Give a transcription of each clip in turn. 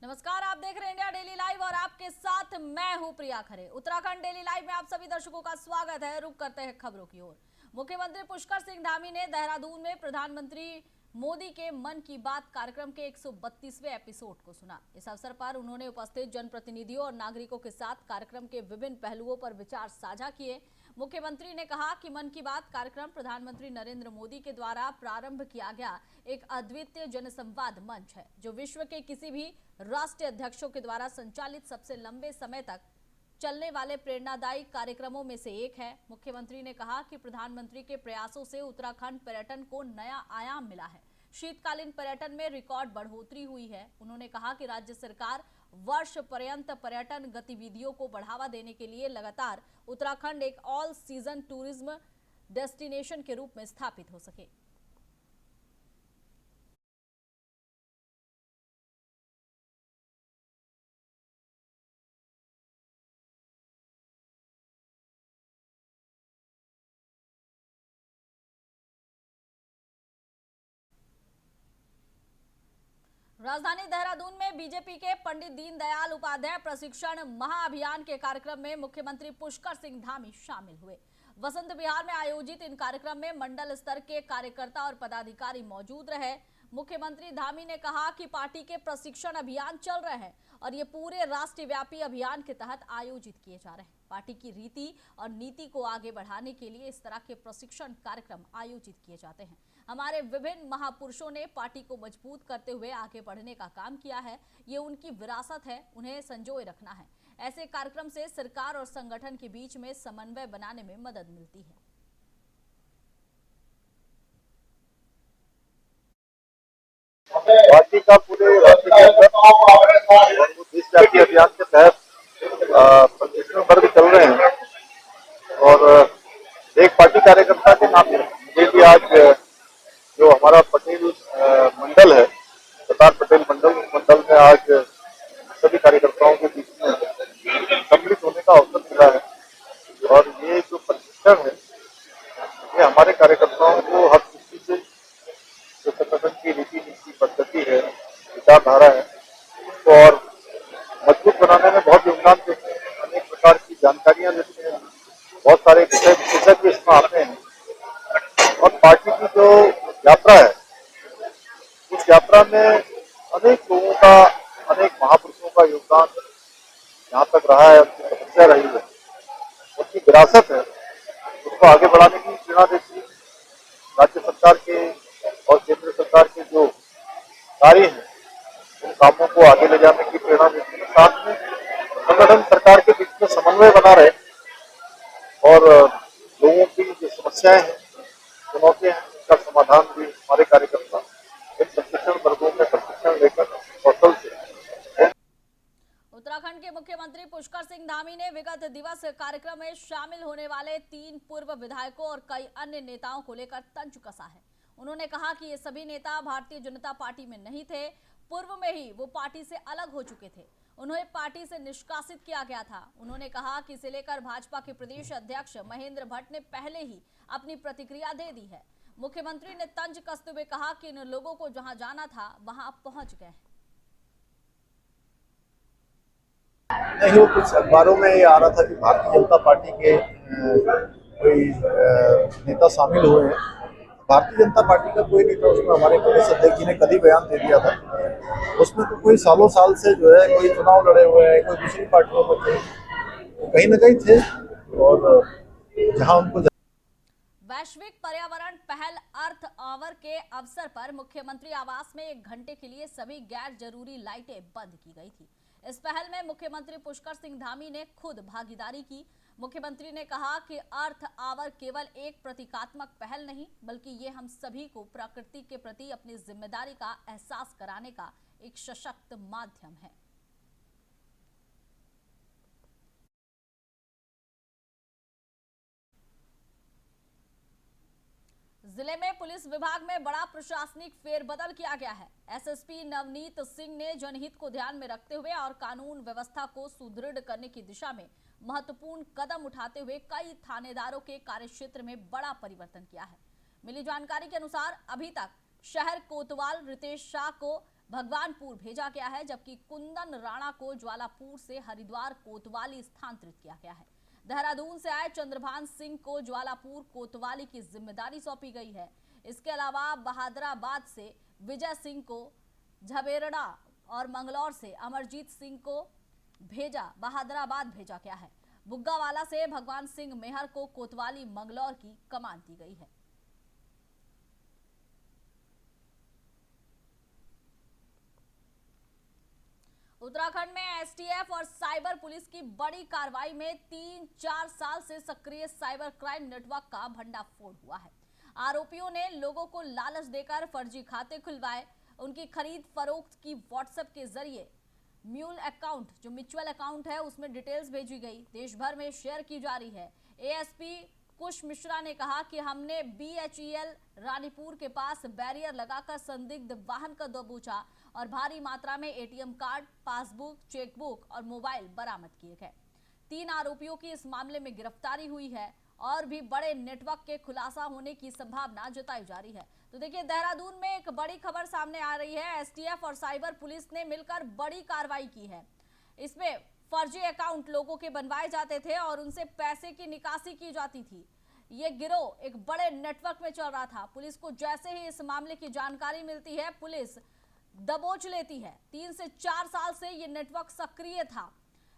नमस्कार, आप देख रहे हैं इंडिया डेली लाइव और आपके साथ मैं हूं प्रिया खरे। उत्तराखंड डेली लाइव में आप सभी दर्शकों का स्वागत है। रुक करते हैं खबरों की ओर। मुख्यमंत्री पुष्कर सिंह धामी ने देहरादून में प्रधानमंत्री मोदी के मन की बात कार्यक्रम के 132वें एपिसोड को सुना। इस अवसर पर उन्होंने उपस्थित जनप्रतिनिधियों और नागरिकों के साथ कार्यक्रम के विभिन्न पहलुओं पर विचार साझा किए। मुख्यमंत्री ने कहा कि मन की बात कार्यक्रम प्रधानमंत्री नरेंद्र मोदी के द्वारा प्रारंभ किया गया एक अद्वितीय जनसंवाद मंच है, जो विश्व के किसी भी राष्ट्रीय अध्यक्षों के द्वारा संचालित सबसे लंबे समय तक चलने वाले प्रेरणादायी कार्यक्रमों में से एक है। मुख्यमंत्री ने कहा कि प्रधानमंत्री के प्रयासों से उत्तराखंड पर्यटन को नया आयाम मिला है। शीतकालीन पर्यटन में रिकॉर्ड बढ़ोतरी हुई है। उन्होंने कहा कि राज्य सरकार वर्ष पर्यंत पर्यटन गतिविधियों को बढ़ावा देने के लिए लगातार उत्तराखंड एक ऑल सीजन टूरिज्म डेस्टिनेशन के रूप में स्थापित हो सके। राजधानी देहरादून में बीजेपी के पंडित दीनदयाल उपाध्याय प्रशिक्षण महाअभियान के कार्यक्रम में मुख्यमंत्री पुष्कर सिंह धामी शामिल हुए। वसंत विहार में आयोजित इन कार्यक्रम में मंडल स्तर के कार्यकर्ता और पदाधिकारी मौजूद रहे। मुख्यमंत्री धामी ने कहा कि पार्टी के प्रशिक्षण अभियान चल रहे हैं और ये पूरे राष्ट्रव्यापी अभियान के तहत आयोजित किए जा रहे हैं। पार्टी की रीति और नीति को आगे बढ़ाने के लिए इस तरह के प्रशिक्षण कार्यक्रम आयोजित किए जाते हैं। हमारे विभिन्न महापुरुषों ने पार्टी को मजबूत करते हुए आगे बढ़ने का काम किया है। ये उनकी विरासत है, उन्हें संजोए रखना है। ऐसे कार्यक्रम से सरकार और संगठन के बीच में समन्वय बनाने में मदद मिलती है। पार्टी का पूरे राज्य के अंदर देशव्यापी अभियान के तहत प्रशिक्षण वर्ग चल रहे हैं और एक पार्टी कार्यकर्ता के नाते मुझे भी आज जो हमारा पटेल मंडल है, सरदार पटेल मंडल, उस मंडल में आज सभी कार्यकर्ताओं के बीच में सम्मिलित होने का अवसर मिला है। और ये जो प्रशिक्षण है, ये हमारे कार्यकर्ताओं को हर दृष्टि से जो संगठन की रीति नीति पद्धति है, विचारधारा है, उसको और मजबूत बनाने में बहुत योगदान देते हैं। अनेक प्रकार की जानकारियां देते हैं, बहुत सारे विषय विशेषज्ञ इसमें आते हैं और पार्टी की जो यात्रा है, उस यात्रा में अनेक लोगों का, अनेक महापुरुषों का योगदान यहाँ तक रहा है, उनकी तपस्या रही है, उनकी विरासत है, उसको आगे बढ़ाने की प्रेरणा देती है। राज्य सरकार के और केंद्र सरकार के जो कार्य हैं, उन कामों को आगे ले जाने की प्रेरणा देती है। साथ में संगठन सरकार के बीच में समन्वय बना रहे और लोगों की जो समस्याएं हैं, चुनौतियां हैं, उनका समाधान भी हमारे कार्यकर्ता इन प्रशिक्षण वर्गों में प्रशिक्षण लेकर कौशल से। उत्तराखंड के मुख्यमंत्री पुष्कर सिंह धामी ने विगत दिवस कार्यक्रम में शामिल होने वाले 3 पूर्व विधायकों और कई अन्य नेताओं को लेकर तंज कसा है। उन्होंने कहा कि ये सभी नेता भारतीय जनता पार्टी में नहीं थे, पूर्व में ही वो पार्टी से अलग हो चुके थे, उन्हें पार्टी से निष्कासित किया गया था। उन्होंने कहा कि इसे लेकर भाजपा के प्रदेश अध्यक्ष महेंद्र भट्ट ने पहले ही अपनी प्रतिक्रिया दे दी है। मुख्यमंत्री ने तंज कसते हुए कहा कि इन लोगों को जहां जाना था वहां पहुंच गए हैं। नहीं, वो कुछ अखबारों में ये आ रहा था कि भारतीय जनता पार्टी के कोई नेता शामिल हुए हैं। भारतीय जनता पार्टी का कोई नेता उसमें, हमारे प्रदेश अध्यक्ष जी ने कल ही बयान दे दिया था, उसमें तो कोई सालों साल से जो है कोई चुनाव लड़े हुए हैं, कोई दूसरी पार्टियों में थे, तो कहीं ना कहीं थे। और जहां उनको वैश्विक पर्यावरण पहल अर्थ आवर के अवसर पर मुख्यमंत्री आवास में 1 घंटे के लिए सभी गैर जरूरी लाइटें बंद की गई थी। इस पहल में मुख्यमंत्री पुष्कर सिंह धामी ने खुद भागीदारी की। मुख्यमंत्री ने कहा कि अर्थ आवर केवल एक प्रतीकात्मक पहल नहीं, बल्कि ये हम सभी को प्रकृति के प्रति अपनी जिम्मेदारी का एहसास कराने का एक सशक्त माध्यम है। जिले में पुलिस विभाग में बड़ा प्रशासनिक फेरबदल किया गया है। एसएसपी नवनीत सिंह ने जनहित को ध्यान में रखते हुए और कानून व्यवस्था को सुदृढ़ करने की दिशा में महत्वपूर्ण कदम उठाते हुए कई थानेदारों के कार्यक्षेत्र में बड़ा परिवर्तन किया है। मिली जानकारी के अनुसार अभी तक शहर कोतवाल रितेश शाह को भगवानपुर भेजा गया है, जबकि कुंदन राणा को ज्वालापुर से हरिद्वार कोतवाली स्थानांतरित किया गया है। देहरादून से आए चंद्रभान सिंह को ज्वालापुर कोतवाली की जिम्मेदारी सौंपी गई है। इसके अलावा बहादुराबाद से विजय सिंह को झबेरड़ा और मंगलौर से अमरजीत सिंह को बहादुराबाद भेजा गया है। बुग्गावाला से भगवान सिंह मेहर को कोतवाली मंगलौर की कमान दी गई है। उत्तराखंड में एसटीएफ और साइबर पुलिस की बड़ी कार्रवाई में 3-4 साल से सक्रिय साइबर क्राइम नेटवर्क का भंडाफोड़ हुआ है। आरोपियों ने लोगों को लालच देकर फर्जी खाते खुलवाए, उनकी खरीद फरोख्त की व्हाट्सएप के जरिए म्यूचुअल अकाउंट है उसमें डिटेल्स भेजी गई, देश भर में शेयर की जा रही है। एएसपी कुश मिश्रा ने कहा कि हमने बीएचईएल रानीपुर के पास बैरियर लगाकर संदिग्ध वाहन का दबोचा और भारी मात्रा में एटीएम कार्ड, पासबुक, चेकबुक और मोबाइल बरामद किए गए। 3 आरोपियों की इस मामले में गिरफ्तारी हुई है और भी बड़े नेटवर्क के खुलासा होने की संभावना जताई जा रही है। तो देखिए, देहरादून में एक बड़ी खबर सामने आ रही है। एसटीएफ और साइबर पुलिस ने मिलकर बड़ी कार्रवाई की है। इसमें फर्जी अकाउंट लोगों के बनवाए जाते थे और उनसे पैसे की निकासी की जाती थी। ये गिरोह एक बड़े नेटवर्क में चल रहा था। पुलिस को जैसे ही इस मामले की जानकारी मिलती है, पुलिस दबोच लेती है। 3 से 4 साल से ये नेटवर्क सक्रिय था,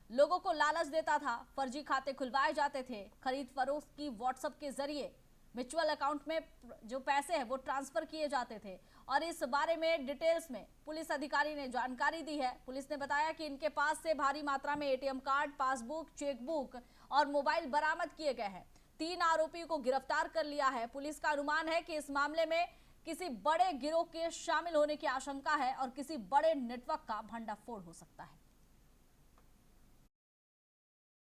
लोगों को लालच देता था, फर्जी खाते खुलवाए जाते थे, खरीद फरोख्त की व्हाट्सएप के जरिए म्यूचुअल अकाउंट में जो पैसे हैं वो ट्रांसफर किए जाते थे। और इस बारे में डिटेल्स में पुलिस अधिकारी ने जानकारी दी है। पुलिस ने बताया कि इनके पास से भारी मात्रा में एटीएम कार्ड, पासबुक, चेकबुक और मोबाइल बरामद किए गए हैं। 3 आरोपियों को गिरफ्तार कर लिया है। पुलिस का अनुमान है कि इस मामले में किसी बड़े गिरोह के शामिल होने की आशंका है और किसी बड़े नेटवर्क का भंडाफोड़ हो सकता है।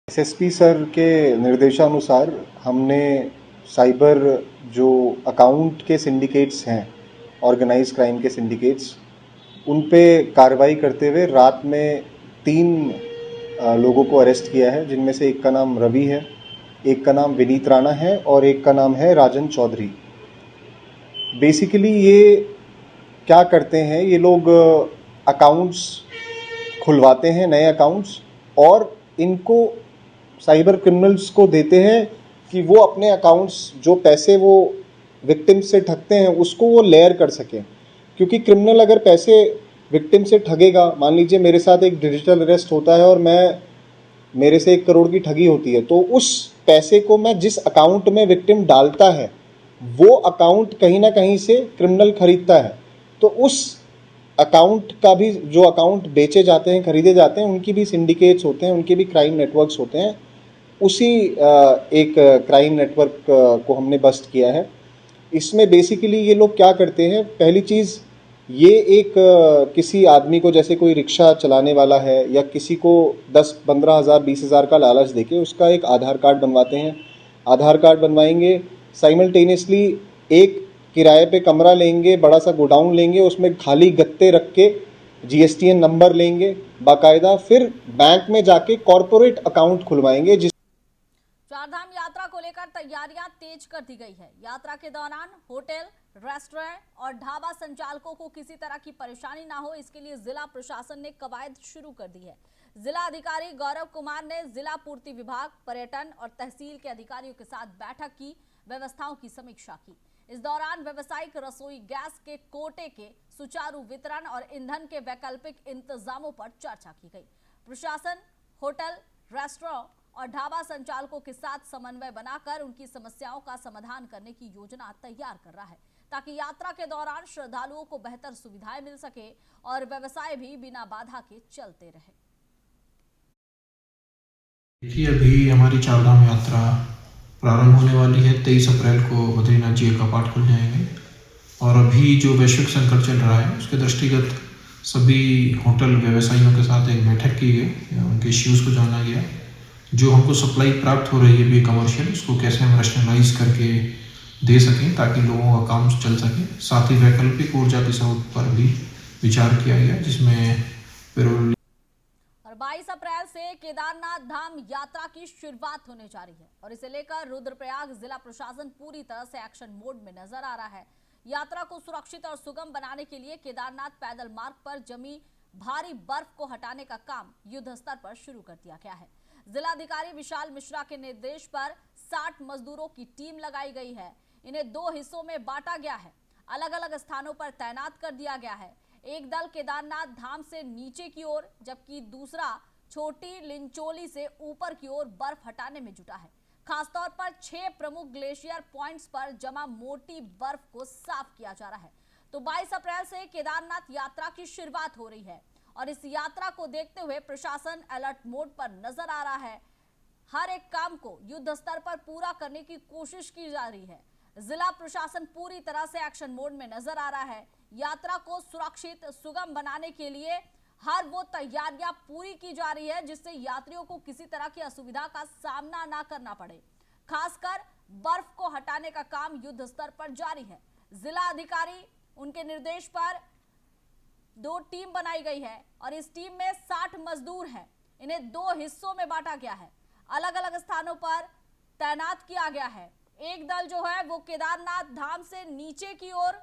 एसएसपी सर के निर्देशानुसार हमने साइबर जो अकाउंट के सिंडिकेट्स हैं, ऑर्गेनाइज क्राइम के सिंडिकेट्स, उन पे कार्रवाई करते हुए रात में 3 लोगों को अरेस्ट किया है, जिनमें से एक का नाम रवि है, एक का नाम विनीत राणा है और एक का नाम है राजन चौधरी। बेसिकली ये क्या करते हैं, ये लोग अकाउंट्स खुलवाते हैं, नए अकाउंट्स, और इनको साइबर क्रिमिनल्स को देते हैं कि वो अपने अकाउंट्स, जो पैसे वो विक्टिम से ठगते हैं, उसको वो लेयर कर सकें। क्योंकि क्रिमिनल अगर पैसे विक्टिम से ठगेगा, मान लीजिए मेरे साथ एक डिजिटल अरेस्ट होता है और मेरे से 1 करोड़ की ठगी होती है, तो उस पैसे को मैं जिस अकाउंट में विक्टिम डालता है, वो अकाउंट कहीं ना कहीं से क्रिमिनल खरीदता है। तो उस अकाउंट का भी, जो अकाउंट बेचे जाते हैं, खरीदे जाते हैं, उनकी भी सिंडिकेट्स होते हैं, उनके भी क्राइम नेटवर्क्स होते हैं। उसी एक क्राइम नेटवर्क को हमने बस्ट किया है। इसमें बेसिकली ये लोग क्या करते हैं, पहली चीज़ ये एक किसी आदमी को, जैसे कोई रिक्शा चलाने वाला है या किसी को 10-15 हज़ार 20 हज़ार का लालच देके उसका एक आधार कार्ड बनवाते हैं। आधार कार्ड बनवाएंगे, साइमल्टेनियसली एक किराए पे कमरा लेंगे, बड़ा सा गोडाउन लेंगे, उसमें खाली गत्ते रख के जीएसटीएन नंबर लेंगे बाकायदा, फिर बैंक में जाके कॉर्पोरेट अकाउंट खुलवाएंगे। चारधाम यात्रा को लेकर तैयारियां तेज कर दी गई है। यात्रा के दौरान होटल, रेस्टोरेंट और ढाबा संचालकों को किसी तरह की परेशानी ना हो, इसके लिए जिला प्रशासन ने कवायद शुरू कर दी है। जिला अधिकारी गौरव कुमार ने जिला पूर्ति विभाग, पर्यटन और तहसील के अधिकारियों के साथ बैठक की, व्यवस्थाओं की समीक्षा की। इस दौरान व्यावसायिक रसोई गैस के कोटे के सुचारू वितरण और ईंधन के वैकल्पिक इंतजामों पर चर्चा की गई। प्रशासन होटल, रेस्टोरेंट और ढाबा संचालकों के साथ समन्वय बनाकर उनकी समस्याओं का समाधान करने की योजना तैयार कर रहा है, ताकि यात्रा के दौरान श्रद्धालुओं को बेहतर सुविधाएं मिल सके और व्यवसाय भी बिना बाधा के चलते रहे। देखिए, अभी हमारी चारधाम यात्रा प्रारंभ होने वाली है। 23 अप्रैल को बद्रीनाथ जी के कपाट खुल जाएंगे और अभी जो वैश्विक संकट चल रहा है, उसके दृष्टिगत सभी होटल व्यवसायियों के साथ एक बैठक की गई, उनके इश्यूज़ को जाना गया। जो हमको सप्लाई प्राप्त हो रही है बी कमर्शियल, उसको कैसे हम रैशनलाइज करके दे सकें ताकि लोगों का काम चल सके। साथ ही वैकल्पिक ऊर्जा की स्रोत पर भी विचार किया गया, जिसमें पेरोल। और 22 अप्रैल से केदारनाथ धाम यात्रा की शुरुआत होने जा रही है और इसे लेकर रुद्रप्रयाग जिला प्रशासन पूरी तरह से एक्शन मोड में नजर आ रहा है। यात्रा को सुरक्षित और सुगम बनाने के लिए केदारनाथ पैदल मार्ग पर जमी भारी बर्फ को हटाने का काम युद्ध स्तर पर शुरू कर दिया गया है। जिलाधिकारी विशाल मिश्रा के निर्देश पर 60 मजदूरों की टीम लगाई गई है। इन्हें 2 हिस्सों में बांटा गया है, अलग अलग स्थानों पर तैनात कर दिया गया है। एक दल केदारनाथ धाम से नीचे की ओर, जबकि दूसरा छोटी लिंचोली से ऊपर की ओर बर्फ हटाने में जुटा है। खासतौर पर 6 प्रमुख ग्लेशियर पॉइंट्स पर जमा मोटी बर्फ को साफ किया जा रहा है। तो 22 अप्रैल से केदारनाथ यात्रा की शुरुआत हो रही है और इस यात्रा को देखते हुए प्रशासन अलर्ट मोड पर नजर आ रहा है। हर एक काम को युद्ध स्तर पर पूरा करने की कोशिश की जा रही है। जिला प्रशासन पूरी तरह से एक्शन मोड में नजर आ रहा है। यात्रा को सुरक्षित सुगम बनाने के लिए हर वो तैयारियां पूरी की जा रही है जिससे यात्रियों को किसी तरह की असुविधा का सामना ना करना पड़े। खासकर बर्फ को हटाने का काम युद्ध स्तर पर जारी है। जिला अधिकारी उनके निर्देश पर 2 टीम बनाई गई है और इस टीम में 60 मजदूर हैं। इन्हें 2 हिस्सों में बांटा गया है, अलग अलग स्थानों पर तैनात किया गया है। एक दल जो है वो केदारनाथ धाम से नीचे की ओर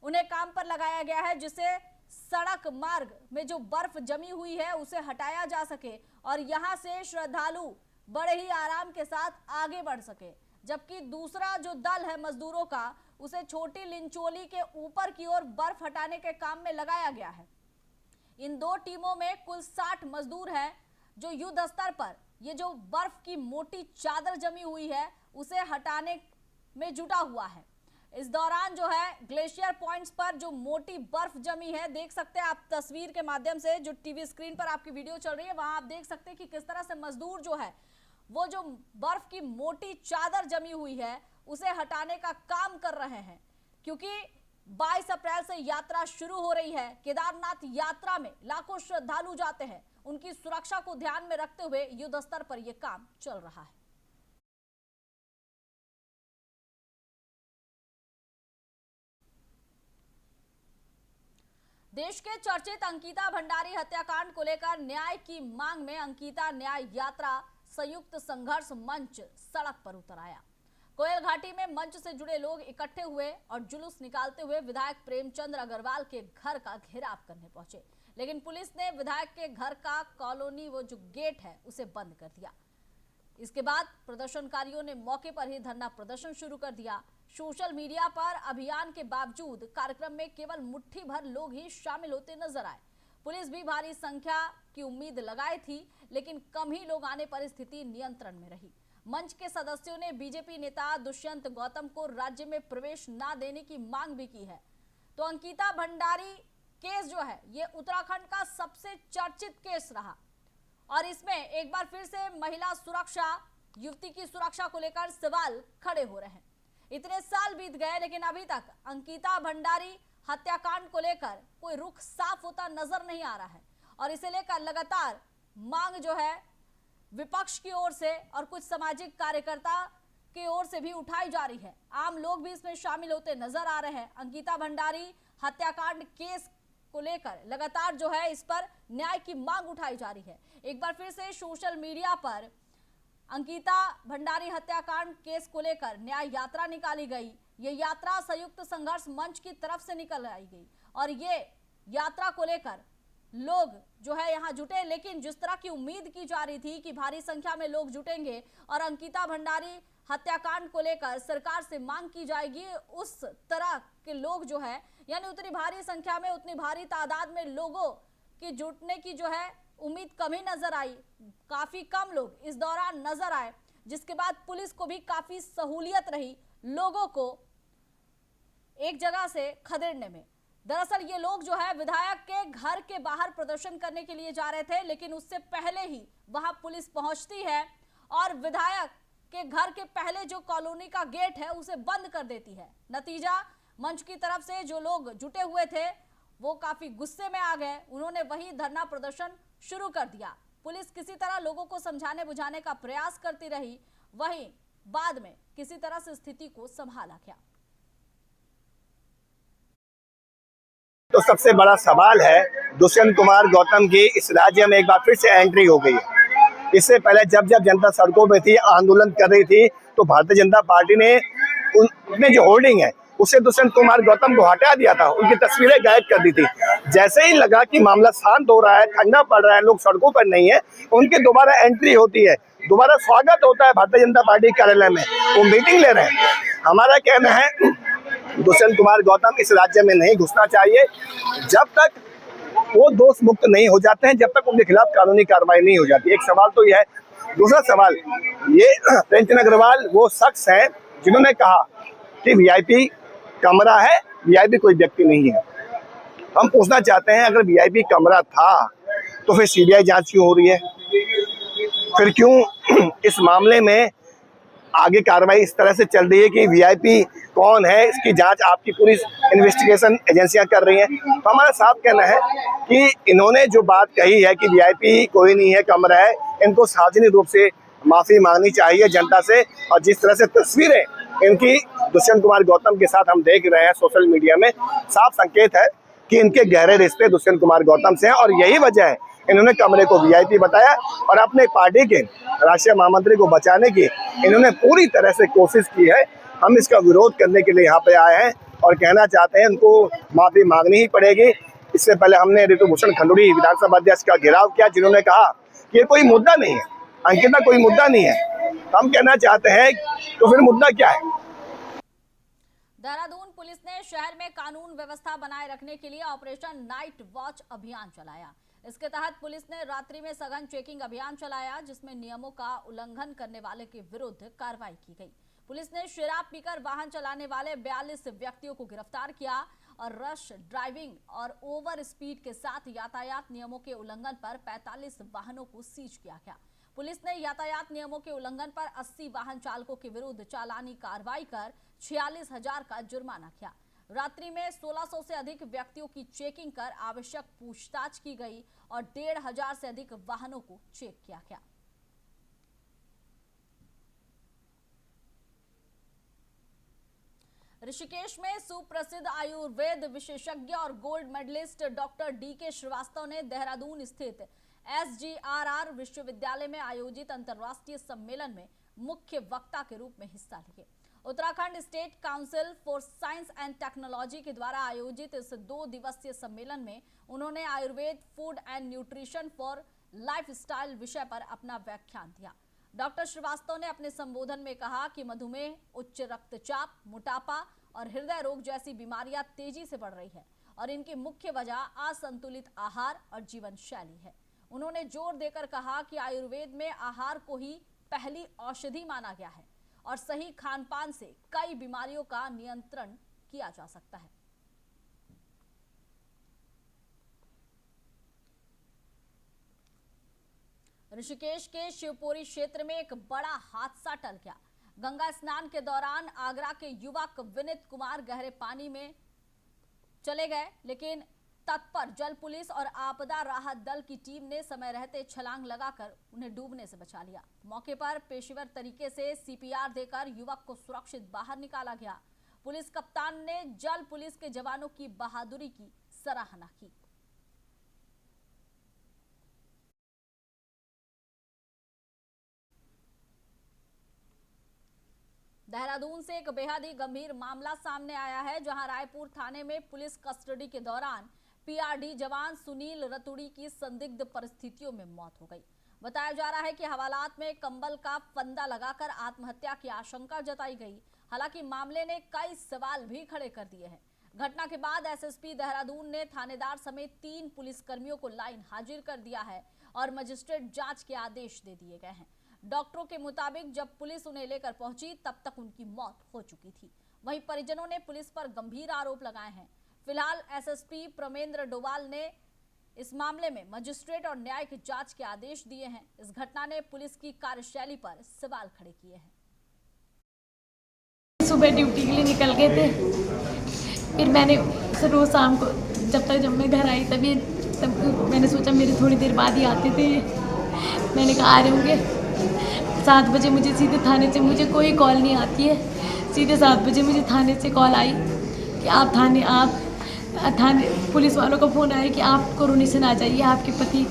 उन्हें काम पर लगाया गया है, जिससे सड़क मार्ग में जो बर्फ जमी हुई है उसे हटाया जा सके और यहां से श्रद्धालु बड़े ही आराम के साथ आगे बढ़ सके। जबकि दूसरा जो दल है मजदूरों का, उसे छोटी लिंचोली के ऊपर की ओर बर्फ हटाने के काम में लगाया गया है। इन 2 टीमों में कुल 60 मजदूर हैं जो युद्ध स्तर पर ये जो बर्फ की मोटी चादर जमी हुई है उसे हटाने में जुटा हुआ है। इस दौरान जो है ग्लेशियर पॉइंट्स पर जो मोटी बर्फ जमी है, देख सकते हैं आप तस्वीर के माध्यम से, जो टीवी स्क्रीन पर आपकी वीडियो चल रही है वहां आप देख सकते हैं कि किस तरह से मजदूर जो है वो जो बर्फ की मोटी चादर जमी हुई है उसे हटाने का काम कर रहे हैं। क्योंकि 22 अप्रैल से यात्रा शुरू हो रही है। केदारनाथ यात्रा में लाखों श्रद्धालु जाते हैं, उनकी सुरक्षा को ध्यान में रखते हुए युद्ध स्तर पर यह काम चल रहा है। देश के चर्चित अंकिता भंडारी हत्याकांड को लेकर न्याय की मांग में अंकिता न्याय यात्रा संयुक्त संघर्ष मंच सड़क पर उतर आया। कोयल घाटी में मंच से जुड़े लोग इकट्ठे हुए और जुलूस निकालते हुए विधायक प्रेमचंद्र अग्रवाल के घर का घेराव करने पहुंचे, लेकिन पुलिस ने विधायक के घर का कॉलोनी वो जो गेट है उसे बंद कर दिया। इसके बाद प्रदर्शनकारियों ने मौके पर ही धरना प्रदर्शन शुरू कर दिया। सोशल मीडिया पर अभियान के बावजूद कार्यक्रम में केवल मुट्ठी भर लोग ही शामिल होते नजर आए। पुलिस भी भारी संख्या की उम्मीद लगाई थी, लेकिन कम ही लोग आने पर स्थिति नियंत्रण में रही। मंच के सदस्यों ने बीजेपी नेता दुष्यंत गौतम को राज्य में प्रवेश न देने की मांग भी की है। तो अंकिता भंडारी केस जो है ये उत्तराखंड का सबसे चर्चित केस रहा और इसमें एक बार फिर से महिला सुरक्षा, युवती की सुरक्षा को लेकर सवाल खड़े हो रहे हैं। इतने साल बीत गए लेकिन अभी तक अंकिता भंडारी हत्याकांड को लेकर कोई रुख साफ होता नजर नहीं आ रहा है और इसे लेकर लगातार मांग जो है विपक्ष की ओर से और कुछ सामाजिक कार्यकर्ता की ओर से भी उठाई जा रही है। आम लोग भी इसमें शामिल होते नजर आ रहे हैं। अंकिता भंडारी हत्याकांड केस को लेकर लगातार जो है इस पर न्याय की मांग उठाई जा रही है। एक बार फिर से सोशल मीडिया पर अंकिता भंडारी हत्याकांड केस को लेकर न्याय यात्रा निकाली गई। ये यात्रा संयुक्त संघर्ष मंच की तरफ से निकल आई गई और ये यात्रा को लेकर लोग जो है यहाँ जुटे, लेकिन जिस तरह की उम्मीद की जा रही थी कि भारी संख्या में लोग जुटेंगे और अंकिता भंडारी हत्याकांड को लेकर सरकार से मांग की जाएगी, उस तरह के लोग जो है यानी उतनी भारी संख्या में, उतनी भारी तादाद में लोगों की जुटने की जो है उम्मीद कम ही नजर आई। काफी कम लोग इस दौरान नजर आए, जिसके बाद पुलिस को भी काफी सहूलियत रही लोगों को एक जगह से खदेड़ने में। दरअसल ये लोग जो है विधायक के घर के बाहर प्रदर्शन करने के लिए जा रहे थे, लेकिन उससे पहले ही वहां पुलिस पहुंचती है और विधायक के घर के पहले जो कॉलोनी का गेट है उसे बंद कर देती है। नतीजा, मंच की तरफ से जो लोग जुटे हुए थे वो काफी गुस्से में आ गए। उन्होंने वही धरना प्रदर्शन शुरू कर दिया। पुलिस किसी तरह लोगों को समझाने बुझाने का प्रयास करती रही, वहीं बाद में किसी तरह से स्थिति को संभाला गया। तो सबसे बड़ा सवाल है दुष्यंत कुमार गौतम की इस राज्य में एक बार फिर से एंट्री हो गई है। इससे पहले जब जब जनता सड़कों पे थी, आंदोलन कर रही थी, तो भारतीय जनता पार्टी ने उनमें जो होर्डिंग है उसे दुष्यंत कुमार गौतम को हटा दिया था, उनकी तस्वीरें गायब कर दी थी। जैसे ही लगा कि मामला शांत हो रहा है, ठंडा पड़ रहा है, लोग सड़कों पर नहीं है, उनकी दोबारा एंट्री होती है, दोबारा स्वागत होता है भारतीय जनता पार्टी कार्यालय में, वो मीटिंग ले रहे हैं। हमारा कहना है दुष्यंत कुमार गौतम इस राज्य में नहीं घुसना चाहिए जब तक वो दोष मुक्त नहीं हो जाते हैं, जब तक उनके खिलाफ कानूनी कार्रवाई नहीं हो जाती। एक सवाल तो यह है। दूसरा सवाल, ये प्रेमचंद अग्रवाल वो शख्स हैं जिन्होंने कहा कि वीआईपी कमरा है, वीआईपी कोई व्यक्ति नहीं है। हम पूछना चाहते हैं, अगर वीआईपी कमरा था तो फिर सीबीआई जांच क्यों हो रही है? फिर क्यों इस मामले में आगे कार्रवाई इस तरह से चल रही है कि वीआईपी कौन है, इसकी जांच आपकी पूरी इन्वेस्टिगेशन एजेंसियां कर रही हैं। तो हमारा साफ कहना है कि इन्होंने जो बात कही है कि वीआईपी कोई नहीं है, कमरा है, इनको सार्वजनिक रूप से माफ़ी मांगनी चाहिए जनता से। और जिस तरह से तस्वीरें इनकी दुष्यंत कुमार गौतम के साथ हम देख रहे हैं सोशल मीडिया में, साफ संकेत है कि इनके गहरे रिश्ते दुष्यंत कुमार गौतम से हैं और यही वजह है इन्होंने कमरे को वीआईपी बताया। और अपने पार्टी के राष्ट्रीय महामंत्री को बचाने की इन्होंने पूरी तरह से कोशिश की है। हम इसका विरोध करने के लिए यहाँ पे आए हैं और कहना चाहते हैं उनको माफ़ी मांगनी ही पड़ेगी। इससे पहले हमने ऋतुभूषण खंडूड़ी विधानसभा अध्यक्ष का घेराव किया, जिन्होंने कहा कि ये कोई मुद्दा नहीं है, अंकिता कोई मुद्दा नहीं है। हम कहना चाहते हैं तो फिर मुद्दा क्या है? देहरादून पुलिस ने शहर में कानून व्यवस्था बनाए रखने के लिए ऑपरेशन नाइट वॉच अभियान चलाया। इसके तहत पुलिस ने रात्रि में सघन चेकिंग अभियान चलाया, जिसमें नियमों का उल्लंघन करने वाले के विरुद्ध कार्रवाई की गई। पुलिस ने शराब पीकर वाहन चलाने वाले 42 व्यक्तियों को गिरफ्तार किया और रश ड्राइविंग और ओवर स्पीड के साथ यातायात नियमों के उल्लंघन पर 45 वाहनों को सीज किया गया। पुलिस ने यातायात नियमों के उल्लंघन पर 80 वाहन चालकों के विरुद्ध चालानी कार्रवाई कर 46,000 का जुर्माना किया। रात्रि में 1600 से अधिक व्यक्तियों की चेकिंग कर आवश्यक पूछताछ की गई और 1,500 से अधिक वाहनों को चेक किया गया। ऋषिकेश में सुप्रसिद्ध आयुर्वेद विशेषज्ञ और gold medalist doctor DK Shrivastava ने देहरादून स्थित SGRR विश्वविद्यालय में आयोजित अंतर्राष्ट्रीय सम्मेलन में मुख्य वक्ता के रूप में हिस्सा लिए। Uttarakhand state council for science and technology के द्वारा आयोजित इस 2 दिवसीय सम्मेलन में उन्होंने Ayurveda food and nutrition for lifestyle विषय पर अपना व्याख्यान दिया। डॉक्टर श्रीवास्तव ने अपने संबोधन में कहा कि मधुमेह, उच्च रक्तचाप, मोटापा और हृदय रोग जैसी बीमारियां तेजी से बढ़ रही है और इनकी मुख्य वजह असंतुलित आहार और जीवन शैली है। उन्होंने जोर देकर कहा कि आयुर्वेद में आहार को ही पहली औषधि माना गया है और सही खानपान से कई बीमारियों का नियंत्रण किया जा सकता है। ऋषिकेश के शिवपुरी क्षेत्र में एक बड़ा हादसा टल गया। गंगा स्नान के दौरान आगरा के युवक विनीत कुमार गहरे पानी में चले गए, लेकिन तत्पर जल पुलिस और आपदा राहत दल की टीम ने समय रहते छलांग लगाकर उन्हें डूबने से बचा लिया। मौके पर पेशेवर तरीके से CPR देकर युवक को सुरक्षित बाहर निकाला गया। पुलिस कप्तान ने जल पुलिस के जवानों की बहादुरी की सराहना की। देहरादून से एक बेहद ही गंभीर मामला सामने आया है, जहां रायपुर थाने में पुलिस कस्टडी के दौरान PRD जवान सुनील रतुड़ी की संदिग्ध परिस्थितियों में मौत हो गई। बताया जा रहा है कि हवालात में कंबल का फंदा लगाकर आत्महत्या की आशंका जताई गई। हालांकि मामले ने कई सवाल भी खड़े कर दिए हैं। घटना के बाद SSP देहरादून ने थानेदार समेत 3 पुलिसकर्मियों को लाइन हाजिर कर दिया है और मजिस्ट्रेट जांच के आदेश दे दिए गए हैं। डॉक्टरों के मुताबिक जब पुलिस उन्हें लेकर पहुंची तब तक उनकी मौत हो चुकी थी। वहीं परिजनों ने पुलिस पर गंभीर आरोप लगाए हैं। फिलहाल SSP प्रमेंद्र डोवाल ने इस मामले में मजिस्ट्रेट और न्यायिक जांच के आदेश दिए हैं। इस घटना ने पुलिस की कार्यशैली पर सवाल खड़े किए हैं। सुबह ड्यूटी के लिए निकल गए थे, फिर मैंने रोज शाम को जब मैं घर आई तब मैंने सोचा मेरे थोड़ी देर बाद ही आते थे। मैंने कहा आ रहे होंगे। 7 बजे मुझे सीधे थाने से, मुझे कोई कॉल नहीं आती है, सीधे 7 बजे मुझे थाने से कॉल आई कि आप थाने पुलिस वालों का फ़ोन आया कि आप कोरोनेशन आ जाइए, आपके पति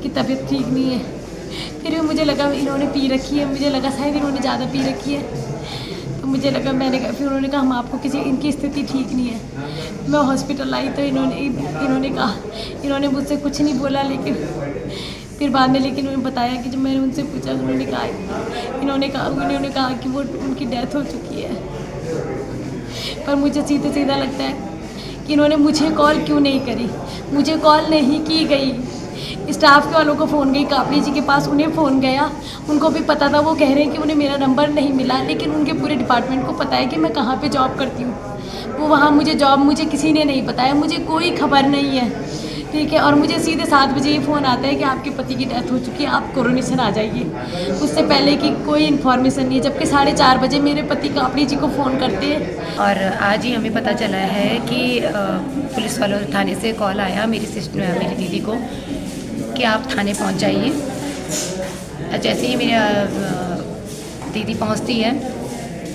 की तबीयत ठीक नहीं है। फिर मुझे लगा इन्होंने पी रखी है, मुझे लगा शायद इन्होंने ज़्यादा पी रखी है। तो मुझे लगा, फिर उन्होंने कहा हम आपको इनकी स्थिति ठीक नहीं है। मैं हॉस्पिटल आई तो इन्होंने मुझसे कुछ नहीं बोला, लेकिन फिर बाद में उन्होंने बताया कि जब मैंने उनसे पूछा तो उन्होंने कहा कि वो उनकी डेथ हो चुकी है। पर मुझे सीधा लगता है कि इन्होंने मुझे कॉल क्यों नहीं करी, मुझे कॉल नहीं की गई। स्टाफ के वालों को फ़ोन गई, कापड़ी जी के पास उन्हें फ़ोन गया, उनको भी पता था। वो कह रहे हैं कि उन्हें मेरा नंबर नहीं मिला, लेकिन उनके पूरे डिपार्टमेंट को पता है कि मैं कहाँ पे जॉब करती हूँ। वो वहाँ मुझे किसी ने नहीं बताया, मुझे कोई खबर नहीं है, ठीक है। और मुझे सीधे 7 बजे ये फ़ोन आता है कि आपके पति की डेथ हो चुकी है, आप कोरोनेशन आ जाइए। उससे पहले की कोई इन्फॉर्मेशन नहीं है, जबकि 4:30 बजे मेरे पति कापड़ी जी को फ़ोन करते हैं। और आज ही हमें पता चला है कि पुलिस वालों थाने से कॉल आया मेरी दीदी को कि आप थाने पहुंच जाइए। जैसे ही मेरी दीदी पहुंचती है,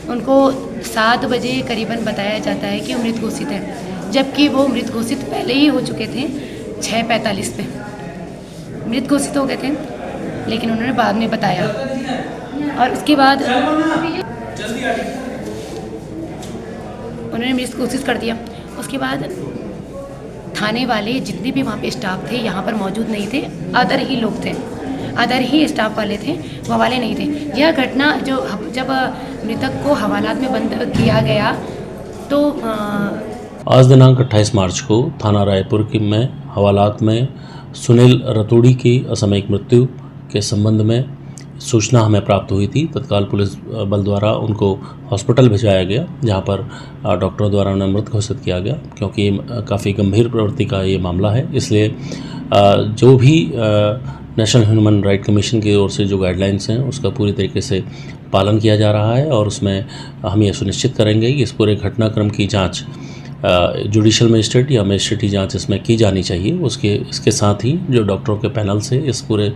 उनको 7 बजे करीबन बताया जाता है कि वो मृत घोषित है, जबकि वो मृत घोषित पहले ही हो चुके थे। 6:45 पे मृत घोषित हो गए थे, लेकिन उन्होंने बाद में बताया। और उसके बाद उन्होंने मृत घोषित कर दिया। उसके बाद थाने वाले जितने भी वहाँ पे स्टाफ थे यहाँ पर मौजूद नहीं थे, अदर ही लोग थे, अदर ही स्टाफ वाले थे, वो वाले नहीं थे। यह घटना जब मृतक को हवालात में बंद किया गया तो आज दिनांक 28 मार्च को थाना रायपुर में हवालात में सुनील रतूड़ी की असामयिक मृत्यु के संबंध में सूचना हमें प्राप्त हुई थी। तत्काल पुलिस बल द्वारा उनको हॉस्पिटल भिजवाया गया, जहां पर डॉक्टरों द्वारा उन्हें मृत घोषित किया गया, क्योंकि काफ़ी गंभीर प्रवृत्ति का ये मामला है। इसलिए जो भी नेशनल ह्यूमन राइट कमीशन की ओर से जो गाइडलाइंस हैं उसका पूरी तरीके से पालन किया जा रहा है, और उसमें हम ये सुनिश्चित करेंगे कि इस पूरे घटनाक्रम की जाँच जुडिशियल मजिस्ट्रेट या मजिस्ट्रेटी जांच इसमें की जानी चाहिए। इसके साथ ही जो डॉक्टरों के पैनल से इस पूरे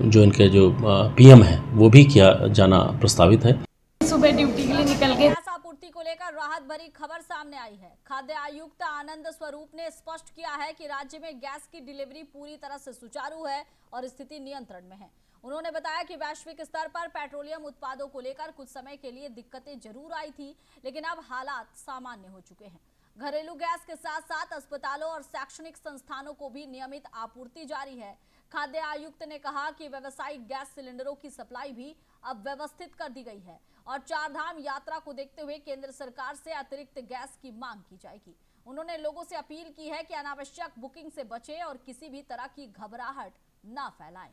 जो इनके जो पीएम है वो भी किया जाना प्रस्तावित है। सुबह ड्यूटी के लिए निकल गए। गैस आपूर्ति को लेकर राहत भरी खबर सामने आई है। खाद्य आयुक्त आनंद स्वरूप ने स्पष्ट किया है कि राज्य में गैस की डिलीवरी पूरी तरह से सुचारू है और स्थिति नियंत्रण में है। उन्होंने बताया कि वैश्विक स्तर पर पेट्रोलियम उत्पादों को लेकर कुछ समय के लिए दिक्कतें जरूर आई थी, लेकिन अब हालात सामान्य हो चुके हैं। घरेलू गैस के साथ साथ अस्पतालों और शैक्षणिक संस्थानों को भी नियमित आपूर्ति जारी है। खाद्य आयुक्त ने कहा कि व्यावसायिक गैस सिलेंडरों की सप्लाई भी अब व्यवस्थित कर दी गई है और 4 धाम यात्रा को देखते हुए केंद्र सरकार से अतिरिक्त गैस की मांग की जाएगी। उन्होंने लोगों से अपील की है कि अनावश्यक बुकिंग से बचें और किसी भी तरह की घबराहट न फैलाएं।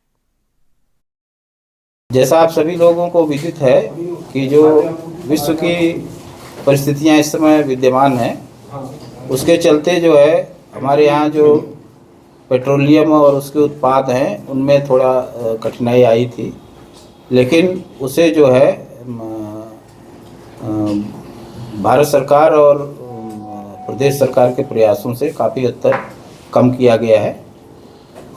जैसा आप सभी लोगों को विदित है कि जो विश्व की परिस्थितियां इस समय विद्यमान हैं, उसके चलते जो है हमारे यहाँ जो पेट्रोलियम और उसके उत्पाद हैं उनमें थोड़ा कठिनाई आई थी, लेकिन उसे जो है भारत सरकार और प्रदेश सरकार के प्रयासों से काफ़ी हद तक कम किया गया है।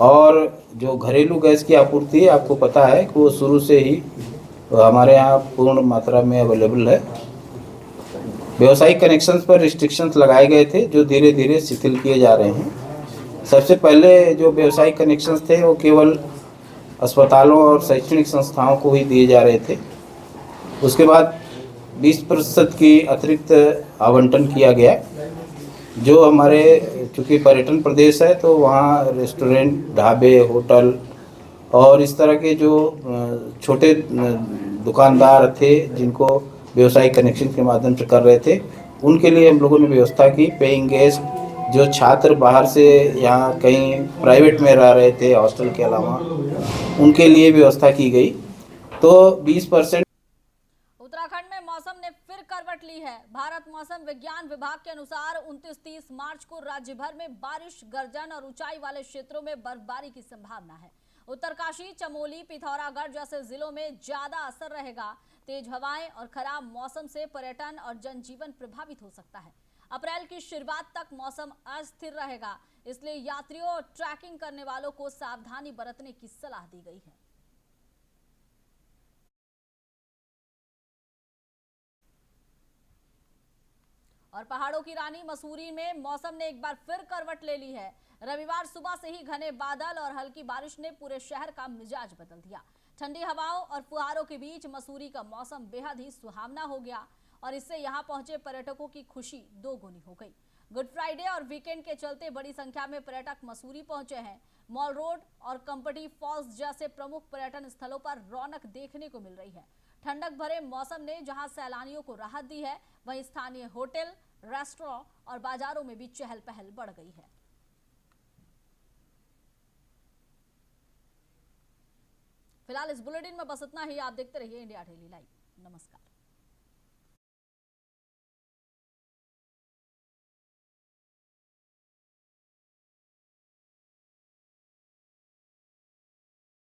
और जो घरेलू गैस की आपूर्ति है, आपको पता है कि वो शुरू से ही हमारे यहाँ पूर्ण मात्रा में अवेलेबल है। व्यावसायिक कनेक्शंस पर रिस्ट्रिक्शंस लगाए गए थे, जो धीरे धीरे शिथिल किए जा रहे हैं। सबसे पहले जो व्यावसायिक कनेक्शंस थे वो केवल अस्पतालों और शैक्षणिक संस्थाओं को ही दिए जा रहे थे। उसके बाद 20% की अतिरिक्त आवंटन किया गया। जो हमारे चूँकि पर्यटन प्रदेश है तो वहाँ रेस्टोरेंट, ढाबे, होटल और इस तरह के जो छोटे दुकानदार थे जिनको व्यवसायिक कनेक्शन के माध्यम से कर रहे थे, उनके लिए हम लोगों ने व्यवस्था की। पेइंग गेस्ट, जो छात्र बाहर से यहाँ कहीं प्राइवेट में रह रहे थे हॉस्टल के अलावा, उनके लिए व्यवस्था की गई। तो 20% उत्तराखंड में मौसम ने फिर करवट ली है। भारत मौसम विज्ञान विभाग के अनुसार 29-30 मार्च को राज्य भर में बारिश, गर्जन और ऊंचाई वाले क्षेत्रों में बर्फबारी की संभावना है। उत्तरकाशी, चमोली, पिथौरागढ़ जैसे जिलों में ज्यादा असर रहेगा। तेज हवाएं और खराब मौसम से पर्यटन और जनजीवन प्रभावित हो सकता है। अप्रैल की शुरुआत तक मौसम अस्थिर रहेगा, इसलिए यात्रियों और ट्रैकिंग करने वालों को सावधानी बरतने की सलाह दी गई है। और पहाड़ों की रानी मसूरी में मौसम ने एक बार फिर करवट ले ली है। रविवार सुबह से ही घने बादल और हल्की बारिश ने पूरे शहर का मिजाज बदल दिया। ठंडी हवाओं और फुहारों के बीच मसूरी का मौसम बेहद ही सुहावना हो गया और इससे यहाँ पहुंचे पर्यटकों की खुशी दोगुनी हो गई। गुड फ्राइडे और वीकेंड के चलते बड़ी संख्या में पर्यटक मसूरी पहुंचे हैं। मॉल रोड और कंपटी फॉल्स जैसे प्रमुख पर्यटन स्थलों पर रौनक देखने को मिल रही है। ठंडक भरे मौसम ने जहां सैलानियों को राहत दी है, वहीं स्थानीय होटल, रेस्टोरेंट और बाजारों में भी चहल पहल बढ़ गई है। फिलहाल इस बुलेटिन में बस इतना ही। आप देखते रहिए इंडिया डेली लाइव। नमस्कार।